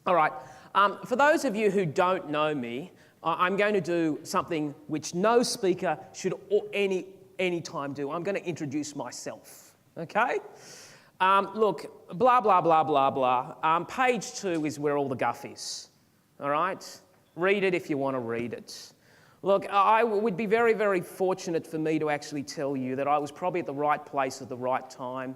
All right, for those of you who don't know me, I'm going to do something which no speaker should any time do. I'm going to introduce myself, okay? Look, blah, blah, blah, blah, blah. Page 2 is where all the guff is, all right? Read it if you want to read it. Look, I would be very, very fortunate for me to actually tell you that I was probably at the right place at the right time.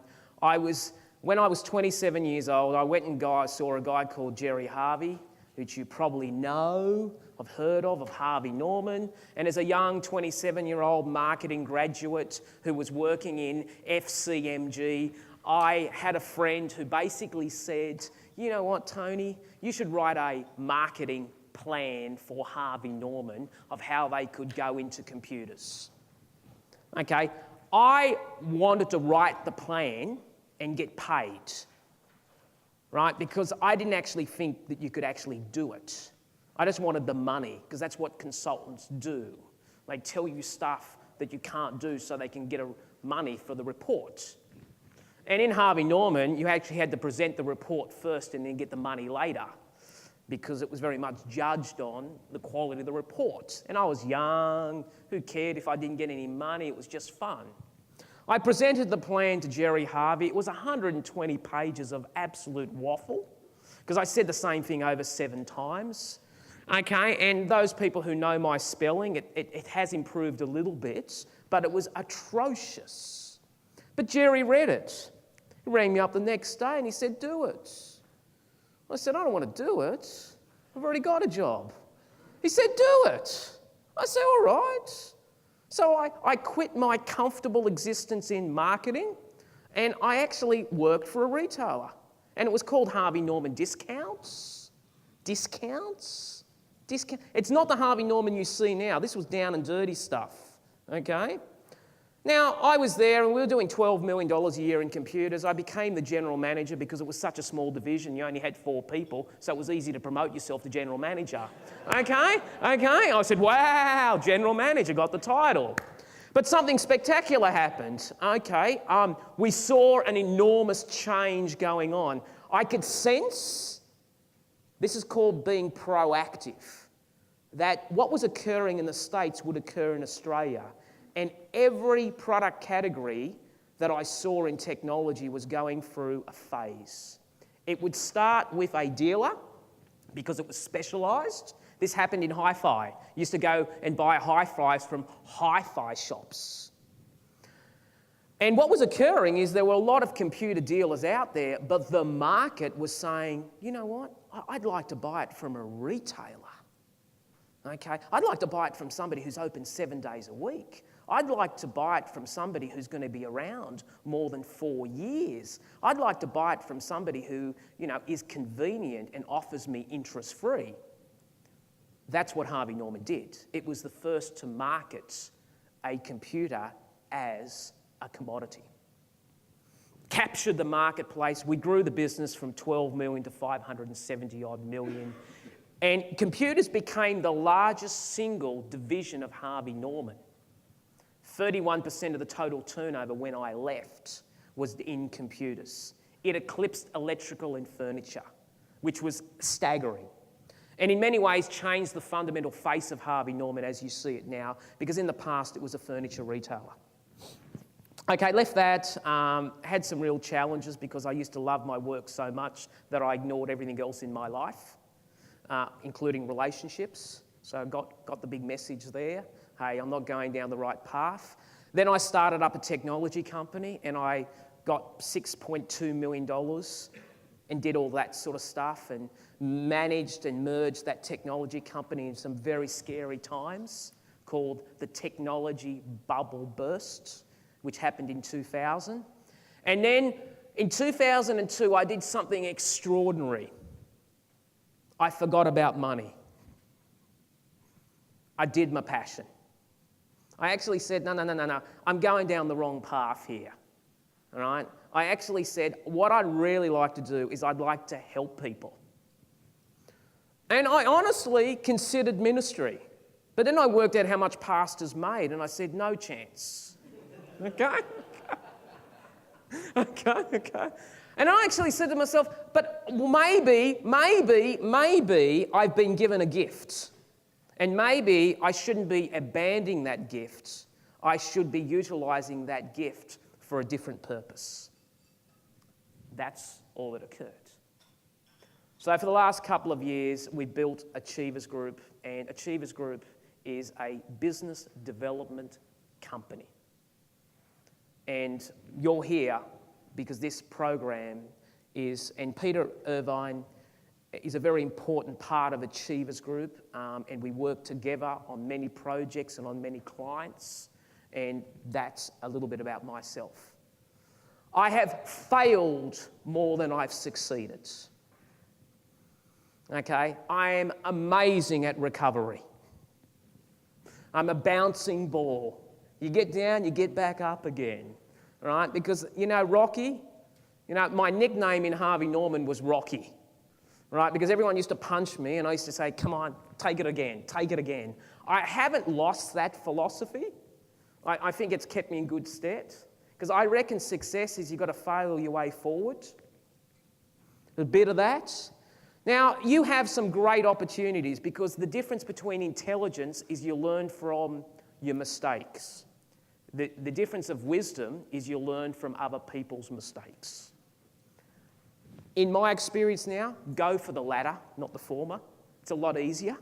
When I was 27 years old, I went and saw a guy called Jerry Harvey, which you probably know, have heard of Harvey Norman. And as a young 27-year-old marketing graduate who was working in FCMG, I had a friend who basically said, you know what, Tony, you should write a marketing plan for Harvey Norman of how they could go into computers. Okay, I wanted to write the plan and get paid, right? Because I didn't actually think that you could actually do it. I just wanted the money, because that's what consultants do. They tell you stuff that you can't do so they can get money for the report. And in Harvey Norman, you actually had to present the report first and then get the money later, because it was very much judged on the quality of the report. And I was young, who cared if I didn't get any money, it was just fun. I presented the plan to Jerry Harvey. It was 120 pages of absolute waffle, because I said the same thing over 7 times. Okay, and those people who know my spelling, it has improved a little bit, but it was atrocious. But Jerry read it. He rang me up the next day and he said, do it. I said, I don't want to do it. I've already got a job. He said, do it. I said, all right. So I quit my comfortable existence in marketing and I actually worked for a retailer. And it was called Harvey Norman Discounts. Discounts? It's not the Harvey Norman you see now. This was down and dirty stuff, okay? Now, I was there and we were doing $12 million a year in computers. I became the general manager because it was such a small division. You only had 4 people, so it was easy to promote yourself to general manager. Okay. I said, wow, general manager, got the title. But something spectacular happened, okay? We saw an enormous change going on. I could sense, this is called being proactive, that what was occurring in the States would occur in Australia. And every product category that I saw in technology was going through a phase. It would start with a dealer because it was specialised. This happened in hi-fi. You used to go and buy hi-fis from hi-fi shops. And what was occurring is there were a lot of computer dealers out there, but the market was saying, you know what, I'd like to buy it from a retailer. Okay, I'd like to buy it from somebody who's open 7 days a week. I'd like to buy it from somebody who's going to be around more than 4 years. I'd like to buy it from somebody who, you know, is convenient and offers me interest-free. That's what Harvey Norman did. It was the first to market a computer as a commodity. Captured the marketplace. We grew the business from 12 million to 570 odd million. And computers became the largest single division of Harvey Norman. 31% of the total turnover when I left was in computers. It eclipsed electrical and furniture, which was staggering. And in many ways changed the fundamental face of Harvey Norman as you see it now, because in the past it was a furniture retailer. Okay, left that, had some real challenges because I used to love my work so much that I ignored everything else in my life, including relationships. So I got the big message there. Hey, I'm not going down the right path. Then I started up a technology company and I got $6.2 million and did all that sort of stuff and managed and merged that technology company in some very scary times called the technology bubble burst, which happened in 2000. And then in 2002, I did something extraordinary. I forgot about money. I did my passion. I actually said, no, I'm going down the wrong path here, all right? I actually said, what I'd really like to do is I'd like to help people. And I honestly considered ministry, but then I worked out how much pastors made and I said, no chance, okay? Okay. And I actually said to myself, but maybe I've been given a gift. And maybe I shouldn't be abandoning that gift. I should be utilising that gift for a different purpose. That's all that occurred. So for the last couple of years, we built Achievers Group, and Achievers Group is a business development company. And you're here because this program is, and Peter Irvine is a very important part of Achievers Group, and we work together on many projects and on many clients, and that's a little bit about myself. I have failed more than I've succeeded. Okay, I am amazing at recovery. I'm a bouncing ball. You get down, you get back up again, right? Because, Rocky, my nickname in Harvey Norman was Rocky, right? Because everyone used to punch me and I used to say, come on, take it again, take it again. I haven't lost that philosophy. I think it's kept me in good stead. Because I reckon success is you've got to fail your way forward. A bit of that. Now, you have some great opportunities because the difference between intelligence is you learn from your mistakes. The difference of wisdom is you learn from other people's mistakes. In my experience now, go for the latter, not the former. It's a lot easier.